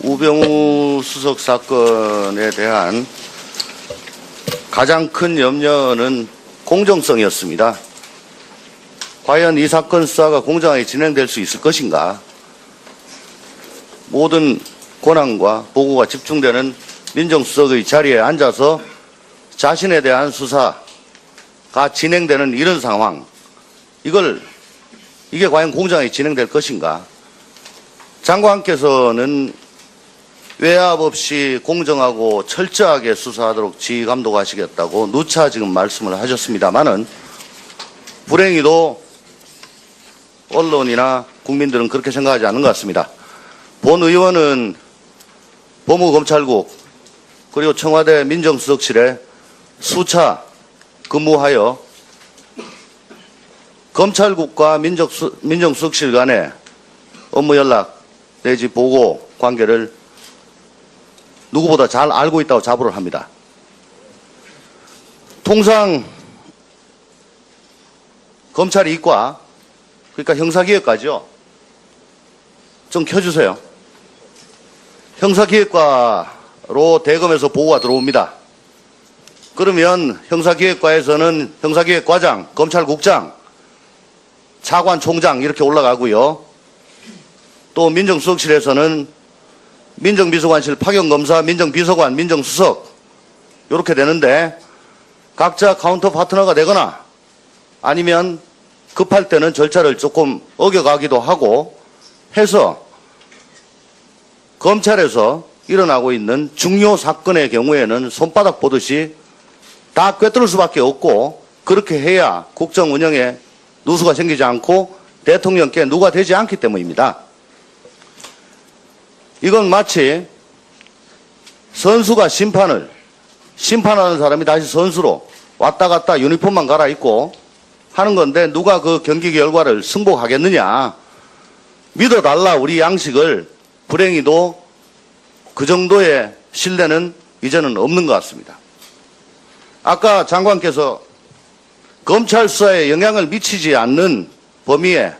우병우 수석 사건에 대한 가장 큰 염려는 공정성이었습니다. 과연 이 사건 수사가 공정하게 진행될 수 있을 것인가? 모든 권한과 보고가 집중되는 민정수석의 자리에 앉아서 자신에 대한 수사가 진행되는 이런 상황, 이게 과연 공정하게 진행될 것인가? 장관께서는 외압 없이 공정하고 철저하게 수사하도록 지휘 감독하시겠다고 누차 지금 말씀을 하셨습니다마는 불행히도 언론이나 국민들은 그렇게 생각하지 않는 것 같습니다. 본 의원은 법무검찰국 그리고 청와대 민정수석실에 수차 근무하여 검찰국과 민정수석실 간의 업무 연락 내지 보고 관계를 누구보다 잘 알고 있다고 자부를 합니다. 통상 검찰 이과, 그러니까 형사기획과죠. 좀 켜주세요. 형사기획과로 대검에서 보고가 들어옵니다. 그러면 형사기획과에서는 형사기획과장, 검찰국장, 차관, 총장 이렇게 올라가고요. 또 민정수석실에서는 민정비서관실 파견검사, 민정비서관, 민정수석 이렇게 되는데 각자 카운터 파트너가 되거나 아니면 급할 때는 절차를 조금 어겨가기도 하고 해서 검찰에서 일어나고 있는 중요 사건의 경우에는 손바닥 보듯이 다 꿰뚫을 수밖에 없고 그렇게 해야 국정 운영에 누수가 생기지 않고 대통령께 누가 되지 않기 때문입니다. 이건 마치 선수가 심판하는 사람이 다시 선수로 왔다 갔다 유니폼만 갈아입고 하는 건데 누가 그 경기 결과를 승복하겠느냐. 믿어달라 우리 양식을. 불행히도 그 정도의 신뢰는 이제는 없는 것 같습니다. 아까 장관께서 검찰 수사에 영향을 미치지 않는 범위에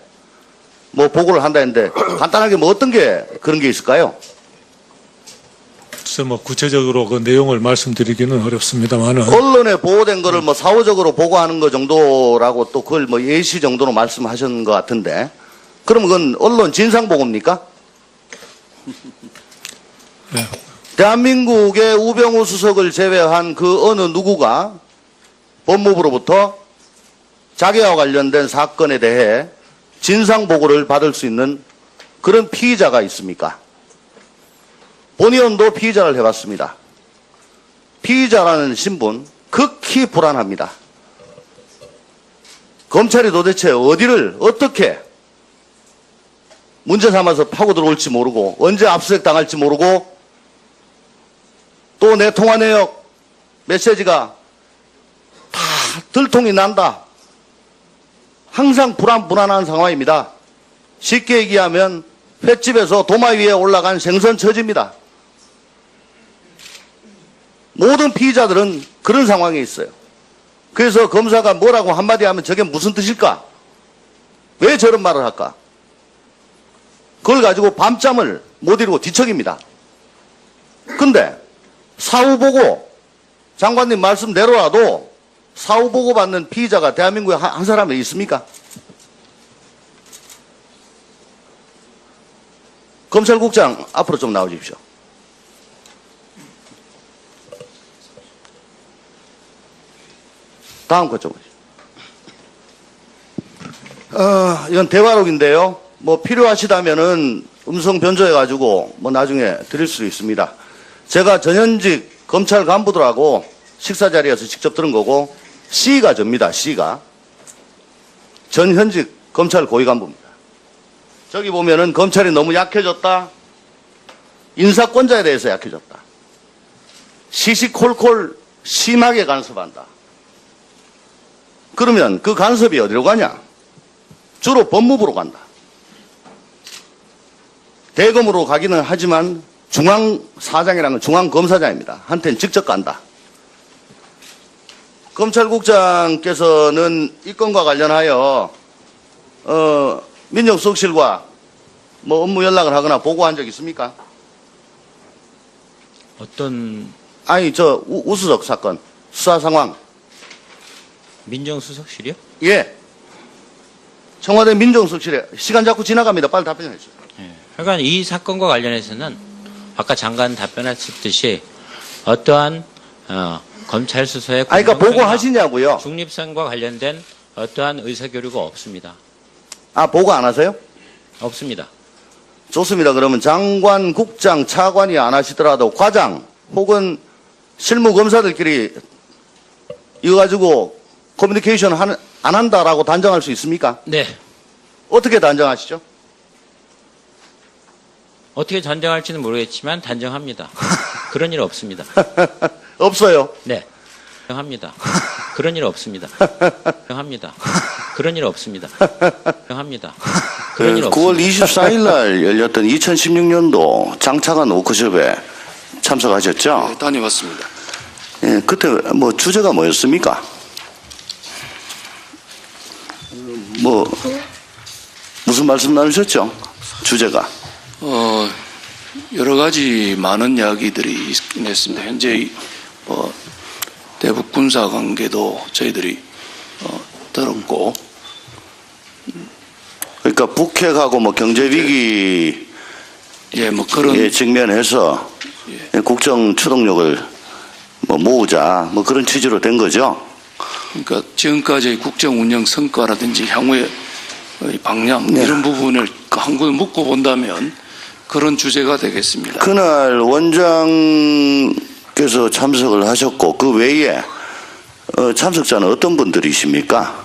보고를 한다 했는데 간단하게 어떤 게 그런 게 있을까요? 글쎄 구체적으로 그 내용을 말씀드리기는 어렵습니다만은 언론에 보고된 거를 사후적으로 보고하는 거 정도라고 또 그걸 예시 정도로 말씀하셨는 것 같은데 그럼 그건 언론 진상 보고입니까? 네. 대한민국의 우병우 수석을 제외한 그 어느 누구가 법무부로부터 자기와 관련된 사건에 대해 진상보고를 받을 수 있는 그런 피의자가 있습니까? 본 의원도 피의자를 해봤습니다. 피의자라는 신분 극히 불안합니다. 검찰이 도대체 어디를 어떻게 문제 삼아서 파고 들어올지 모르고 언제 압수수색 당할지 모르고 또 내 통화 내역 메시지가 다 들통이 난다. 항상 불안한 상황입니다. 쉽게 얘기하면 횟집에서 도마 위에 올라간 생선 처지입니다. 모든 피의자들은 그런 상황에 있어요. 그래서 검사가 뭐라고 한마디 하면 저게 무슨 뜻일까? 왜 저런 말을 할까? 그걸 가지고 밤잠을 못 이루고 뒤척입니다. 근데 사후보고 장관님 말씀대로라도 사후보고 받는 피의자가 대한민국에 한 사람이 있습니까? 검찰국장 앞으로 좀 나오십시오. 다음 것 좀 보시죠. 이건 대화록인데요. 필요하시다면은 음성 변조해가지고 나중에 드릴 수 있습니다. 제가 전현직 검찰 간부들하고 식사 자리에서 직접 들은 거고 C가 접니다. C가 전현직 검찰 고위 간부입니다. 저기 보면은 검찰이 너무 약해졌다. 인사권자에 대해서 약해졌다. 시시콜콜 심하게 간섭한다. 그러면 그 간섭이 어디로 가냐? 주로 법무부로 간다. 대검으로 가기는 하지만 중앙사장이라는 건 중앙검사장입니다. 한테는 직접 간다. 검찰국장께서는 이 건과 관련하여 민정수석실과 업무 연락을 하거나 보고한 적 있습니까? 어떤 아니 저 우수석 사건 수사 상황. 민정수석실이요? 예. 청와대 민정수석실에 시간 자꾸 지나갑니다. 빨리 답변해 주세요. 그러니까 이 사건과 관련해서는 아까 장관 답변하셨듯이 어떠한 검찰 수사의 아니 그러니까 공정성이나 보고하시냐고요. 중립성과 관련된 어떠한 의사교류가 없습니다. 아 보고 안 하세요? 없습니다. 좋습니다. 그러면 장관, 국장, 차관이 안 하시더라도 과장 혹은 실무검사들끼리 이거 가지고 커뮤니케이션 안 한다라고 단정할 수 있습니까? 네. 어떻게 단정하시죠? 어떻게 단정할지는 모르겠지만 단정합니다. 그런 일 없습니다. 없어요. 네. 합니다. 그런 일 없습니다. 합니다. 그런 일 없습니다. 합니다. 그런 일 없습니다. 9월 24일 날 열렸던 2016년도 장차관 워크숍에 참석하셨죠? 네, 다녀왔습니다. 예, 그때 뭐 주제가 뭐였습니까? 뭐 무슨 말씀 나누셨죠? 주제가. 여러 가지 많은 이야기들이 있긴 했습니다. 현재 대북 군사 관계도 저희들이 들었고, 그러니까 북핵하고 뭐 경제 위기 예, 뭐 그런 에 직면해서 국정 추동력을 뭐 모으자 뭐 그런 취지로 된 거죠. 그러니까 지금까지의 국정 운영 성과라든지 향후의 방향 네. 이런 부분을 한국에 묶어 본다면 그런 주제가 되겠습니다. 그날 원장께서 참석을 하셨고 그 외에 참석자는 어떤 분들이십니까?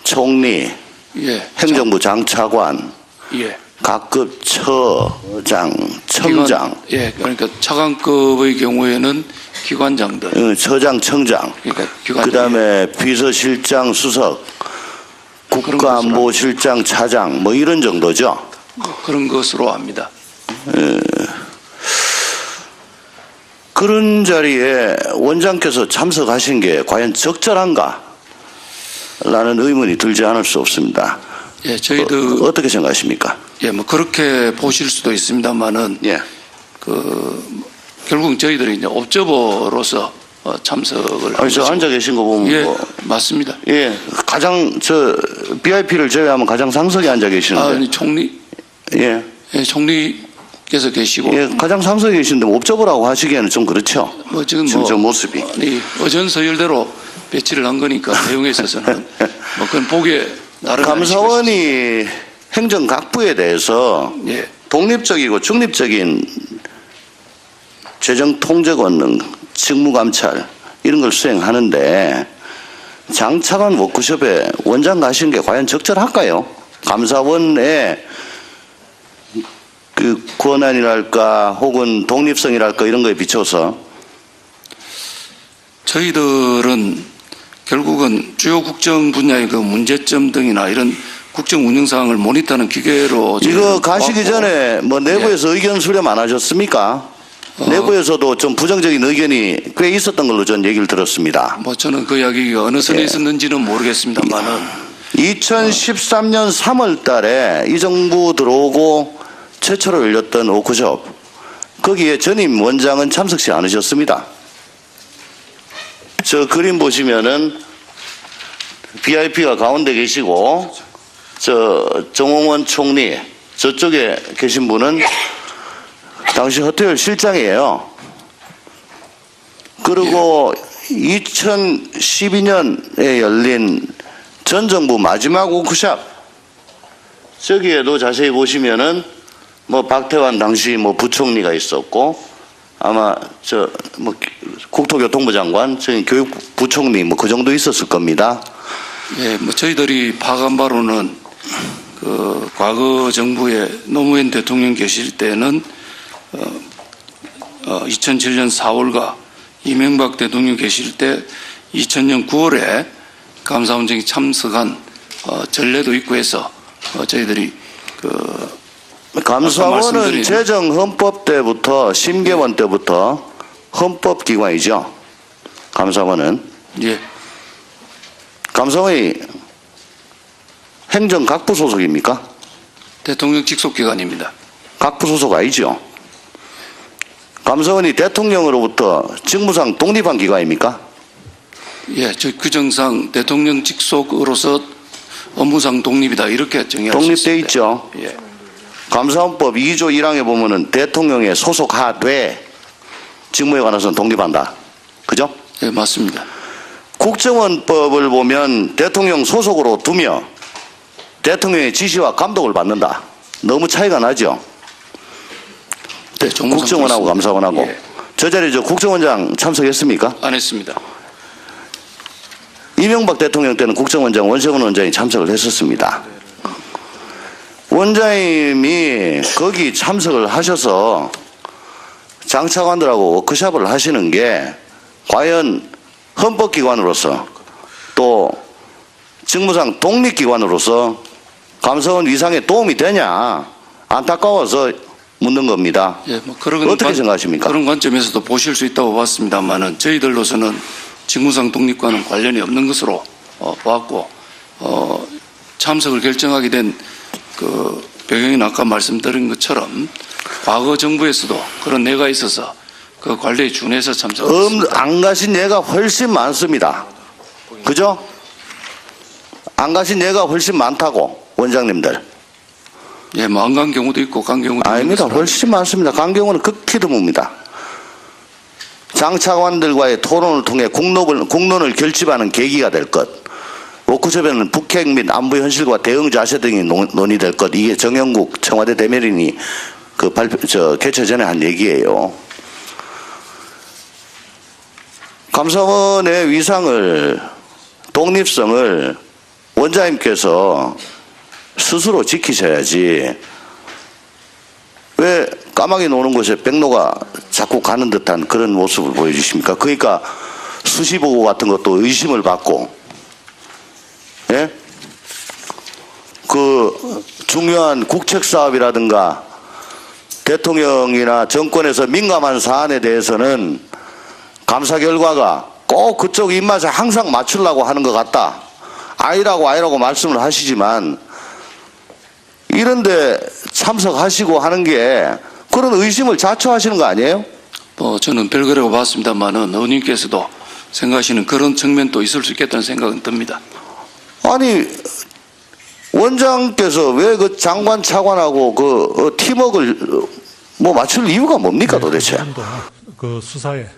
총리, 예, 행정부 장차관, 예, 각급 처장, 청장, 예, 그러니까 차관급의 경우에는 기관장들, 처장, 청장, 그러니까 기관, 그다음에 비서실장, 수석, 국가안보실장, 차장 뭐 이런 정도죠. 그런 것으로 압니다. 그런 자리에 원장께서 참석하신 게 과연 적절한가? 라는 의문이 들지 않을 수 없습니다. 예, 저희도 어떻게 생각하십니까? 예, 뭐 그렇게 보실 수도 있습니다만은 예. 결국 저희들이 이제 옵저버로서 참석을 아니, 저 앉아 계신 거 보면 예, 뭐, 맞습니다. 예, 가장 BIP를 제외하면 가장 상석에 앉아 계시는데, 아니 총리 예, 예, 총리께서 계시고 예, 가장 상석에 계신데 옵저버라고 하시기에는 좀 그렇죠. 뭐 지금 저 모습이. 아니, 어전서열대로 배치를 한 거니까 내용에 있어서는 뭐 그건 보기에 나름 감사원이 행정각부에 대해서 예, 독립적이고 중립적인 재정 통제 권능, 직무감찰 이런 걸 수행하는데 장차관 워크숍에 원장 가신 게 과연 적절할까요? 감사원의 그 권한이랄까 혹은 독립성이랄까 이런 거에 비춰서 저희들은 결국은 주요 국정 분야의 그 문제점 등이나 이런 국정 운영 사항을 모니터하는 기계로 이거 가시기 왔고, 전에 뭐 내부에서 의견 수렴 안 하셨습니까? 내부에서도 좀 부정적인 의견이 꽤 있었던 걸로 전 얘기를 들었습니다. 뭐 저는 그 이야기가 어느 선에 예. 있었는지는 모르겠습니다만은 2013년 3월 달에 이 정부 들어오고 최초로 열렸던 워크숍 거기에 전임 원장은 참석시 않으셨습니다. 저 그림 보시면은 BIP가 가운데 계시고 저 정홍원 총리 저쪽에 계신 분은 당시 허태열 실장이에요. 그리고 2012년에 열린 전 정부 마지막 워크숍 저기에도 자세히 보시면은 뭐 박태환 당시 뭐 부총리가 있었고 아마 저 뭐 국토교통부 장관, 저기 교육부총리 뭐 그 정도 있었을 겁니다. 예, 뭐 저희들이 파악한 바로는 그 과거 정부의 노무현 대통령 계실 때는 2007년 4월과 이명박 대통령 계실 때 2000년 9월에 감사원장이 참석한 전례도 있고 해서 저희들이 감사원은 말씀드린- 재정헌법 때부터 심계원 때부터 헌법기관이죠. 감사원은. 예, 감사원이 행정각부 소속입니까? 대통령 직속 기관입니다. 각부 소속 아니죠. 감사원이 대통령으로부터 직무상 독립한 기관입니까? 예, 저 규정상 대통령 직속으로서 업무상 독립이다 이렇게 정의할 수 독립돼 있습니다. 있죠. 예. 감사원법 2조 1항에 보면은 대통령에 소속하되 직무에 관해서는 독립한다. 그죠? 예, 맞습니다. 국정원법을 보면 대통령 소속으로 두며 대통령의 지시와 감독을 받는다. 너무 차이가 나죠? 네, 정무상 국정원하고 그렇습니다. 감사원하고. 예, 저 자리에 저 국정원장 참석했습니까? 안 했습니다. 이명박 대통령 때는 국정원장 원세훈 원장이 참석을 했었습니다. 원장님이 거기 참석을 하셔서 장차관들하고 워크숍을 하시는 게 과연 헌법기관으로서 또 직무상 독립기관으로서 감사원 위상에 도움이 되냐 안타까워서 묻는 겁니다. 예, 뭐 그런 어떻게 생각하십니까? 그런 관점에서도 보실 수 있다고 봤습니다만은 저희들로서는 직무상 독립과는 관련이 없는 것으로 보았고 참석을 결정하게 된 그 배경은 아까 말씀드린 것처럼 과거 정부에서도 그런 예가 있어서 그 관리에 준해서 참석했습니다. 안 가신 예가 훨씬 많습니다. 그죠? 안 가신 예가 훨씬 많다고 원장님들. 예, 뭐 안 간 경우도 있고 간 경우도 아닙니다. 있는 훨씬 많습니다. 간 경우는 극히 드뭅니다. 장차관들과의 토론을 통해 공론을 결집하는 계기가 될 것. 워크숍에는 북핵 및 안보 현실과 대응 자세 등이 논의될 것. 이게 정영국 청와대 대변인이 그 개최 전에 한 얘기예요. 감사원의 위상을, 독립성을 원장님께서 스스로 지키셔야지 왜 까마귀 노는 곳에 백로가 자꾸 가는 듯한 그런 모습을 보여주십니까? 그러니까 수시보고 같은 것도 의심을 받고, 예? 그 중요한 국책사업이라든가 대통령이나 정권에서 민감한 사안에 대해서는 감사 결과가 꼭 그쪽 입맛에 항상 맞추려고 하는 것 같다. 아니라고 말씀을 하시지만 이런데 참석하시고 하는 게 그런 의심을 자초하시는 거 아니에요? 저는 별거라고 봤습니다만은 의원님께서도 생각하시는 그런 측면도 있을 수 있겠다는 생각은 듭니다. 아니 원장께서 왜 그 장관 차관하고 그 팀워크를 뭐 맞출 이유가 뭡니까 도대체? 그 수사의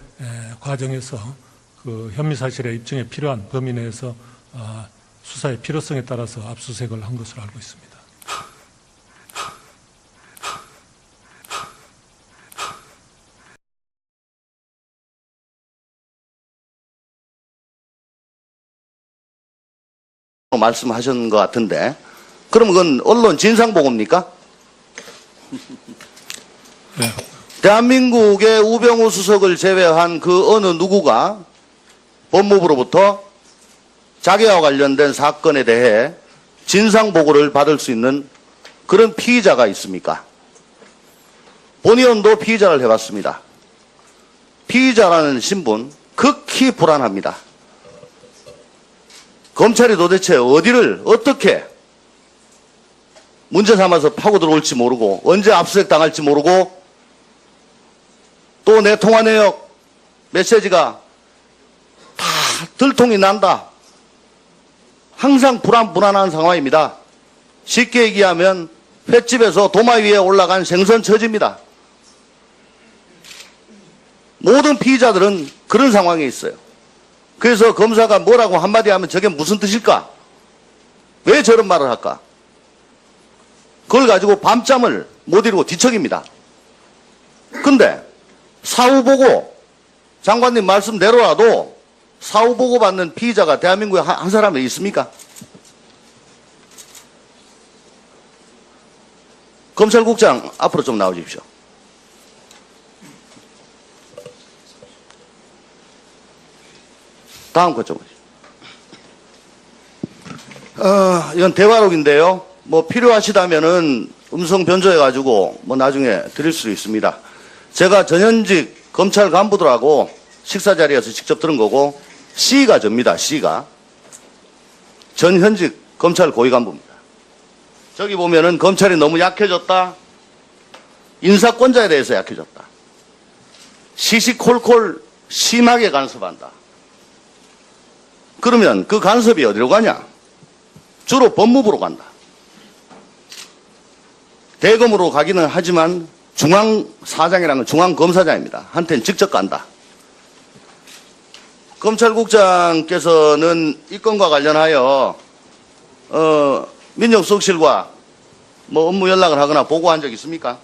과정에서 그 혐의 사실의 입증에 필요한 범위 내에서 수사의 필요성에 따라서 압수수색을 한 것으로 알고 있습니다. 말씀하신 것 같은데 그럼 그건 언론 진상보고입니까? 네. 대한민국의 우병우 수석을 제외한 그 어느 누구가 법무부로부터 자기와 관련된 사건에 대해 진상보고를 받을 수 있는 그런 피의자가 있습니까? 본 의원도 피의자를 해봤습니다. 피의자라는 신분 극히 불안합니다. 검찰이 도대체 어디를 어떻게 문제 삼아서 파고 들어올지 모르고 언제 압수수색 당할지 모르고 또 내 통화 내역 메시지가 다 들통이 난다. 항상 불안한 상황입니다. 쉽게 얘기하면 횟집에서 도마 위에 올라간 생선 처지입니다. 모든 피의자들은 그런 상황에 있어요. 그래서 검사가 뭐라고 한마디 하면 저게 무슨 뜻일까? 왜 저런 말을 할까? 그걸 가지고 밤잠을 못 이루고 뒤척입니다. 근데 사후보고 장관님 말씀대로라도 사후보고 받는 피의자가 대한민국에 한 사람이 있습니까? 검찰국장 앞으로 좀 나와주십시오. 다음 것 좀. 이건 대화록인데요. 뭐 필요하시다면은 음성 변조해가지고 뭐 나중에 드릴 수 있습니다. 제가 전현직 검찰 간부들하고 식사 자리에서 직접 들은 거고 C가 접니다. C가 전현직 검찰 고위 간부입니다. 저기 보면은 검찰이 너무 약해졌다. 인사권자에 대해서 약해졌다. 시시콜콜 심하게 간섭한다. 그러면 그 간섭이 어디로 가냐? 주로 법무부로 간다. 대검으로 가기는 하지만 중앙사장이라는 중앙검사장입니다. 한테는 직접 간다. 검찰국장께서는 이 건과 관련하여 민정수석실과 뭐 업무 연락을 하거나 보고한 적 있습니까?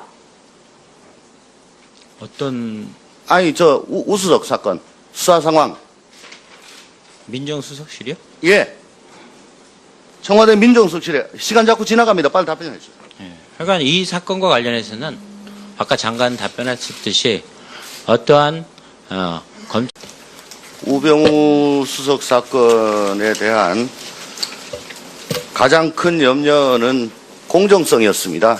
어떤 아니 저 우수석 사건 수사 상황. 민정수석실이요? 예. 청와대 민정수석실에 시간 자꾸 지나갑니다. 빨리 답변해 주세요. 하여간 이 사건과 관련해서는 아까 장관 답변하셨듯이 어떠한 우병우 수석 사건에 대한 가장 큰 염려는 공정성이었습니다.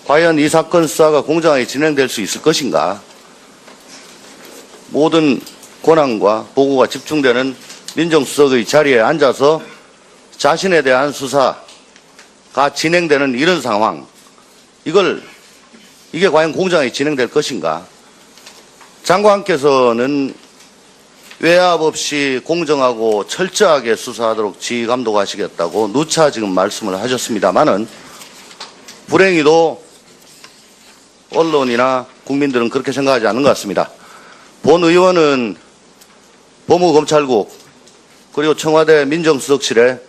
과연 이 사건 수사가 공정하게 진행될 수 있을 것인가? 모든 권한과 보고가 집중되는 민정수석의 자리에 앉아서 자신에 대한 수사가 진행되는 이런 상황, 이게 과연 공정하게 진행될 것인가? 장관께서는 외압 없이 공정하고 철저하게 수사하도록 지휘 감독하시겠다고 누차 지금 말씀을 하셨습니다마는 불행히도 언론이나 국민들은 그렇게 생각하지 않는 것 같습니다. 본 의원은 법무검찰국 그리고 청와대 민정수석실에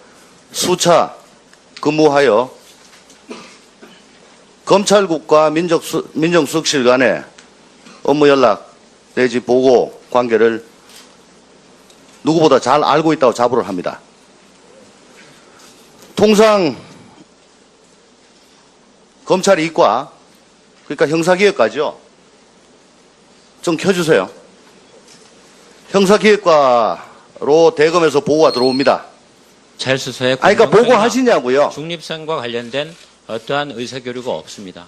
수차 근무하여 검찰국과 민정수석실 간의 업무 연락 내지 보고 관계를 누구보다 잘 알고 있다고 자부를 합니다. 통상 검찰 이과 그러니까 형사기획과죠. 좀 켜주세요. 형사기획과로 대검에서 보고가 들어옵니다. 잘 수사에 그러니까 보고하시냐고요. 중립성과 관련된 어떠한 의사교류가 없습니다.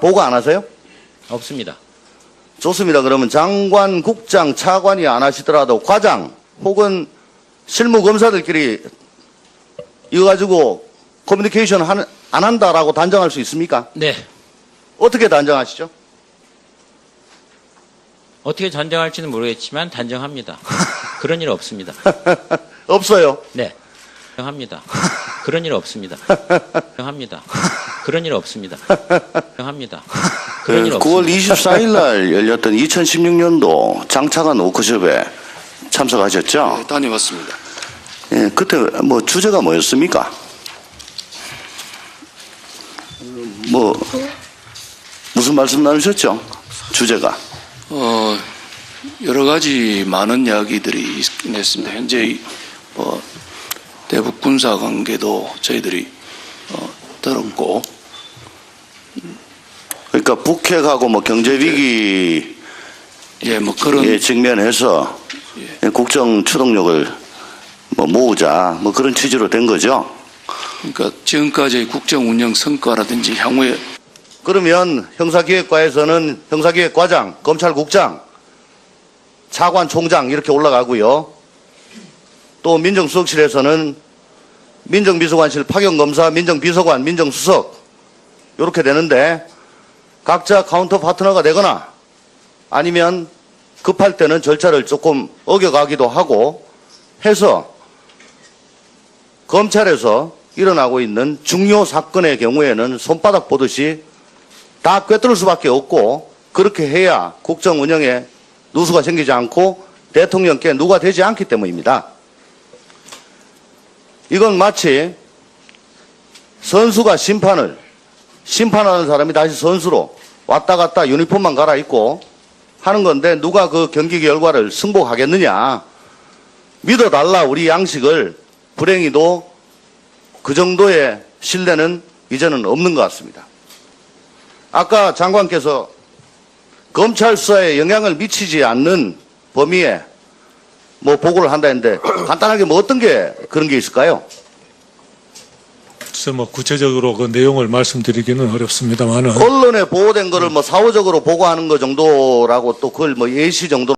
보고 안 하세요? 없습니다. 좋습니다. 그러면 장관, 국장, 차관이 안 하시더라도 과장 혹은 실무검사들끼리 이거 가지고 커뮤니케이션 안 한다라고 단정할 수 있습니까? 네. 어떻게 단정하시죠? 어떻게 단정할지는 모르겠지만 단정합니다. 그런 일 없습니다. 없어요. 네. 합니다. 그런 일 없습니다. 합니다. 그런 일 없습니다. 합니다. 그런 일 없습니다. 9월 24일 날 열렸던 2016년도 장차관 워크숍에 참석하셨죠? 네, 다녀왔습니다. 예, 그때 뭐 주제가 뭐였습니까? 뭐 무슨 말씀 나누셨죠? 주제가. 여러 가지 많은 이야기들이 있긴 했습니다. 현재 대북 군사 관계도 저희들이 들었고, 그러니까 북핵하고 뭐 경제 위기 예, 뭐 그런 에 직면해서 국정 추동력을 뭐 모으자 뭐 그런 취지로 된 거죠. 그러니까 지금까지의 국정 운영 성과라든지 향후에 그러면 형사기획과에서는 형사기획과장, 검찰국장, 차관, 총장 이렇게 올라가고요. 또 민정수석실에서는 민정비서관실 파견검사, 민정비서관, 민정수석 이렇게 되는데 각자 카운터 파트너가 되거나 아니면 급할 때는 절차를 조금 어겨가기도 하고 해서 검찰에서 일어나고 있는 중요 사건의 경우에는 손바닥 보듯이 다 꿰뚫을 수밖에 없고 그렇게 해야 국정 운영에 누수가 생기지 않고 대통령께 누가 되지 않기 때문입니다. 이건 마치 선수가 심판하는 사람이 다시 선수로 왔다 갔다 유니폼만 갈아입고 하는 건데 누가 그 경기 결과를 승복하겠느냐. 믿어달라 우리 양식을. 불행히도 그 정도의 신뢰는 이제는 없는 것 같습니다. 아까 장관께서 검찰 수사에 영향을 미치지 않는 범위에 뭐 보고를 한다 했는데 간단하게 뭐 어떤 게 그런 게 있을까요? 글쎄 뭐 구체적으로 그 내용을 말씀드리기는 어렵습니다만은 언론에 보호된 거를 뭐 사후적으로 보고하는 거 정도라고 또 그걸 뭐 예시 정도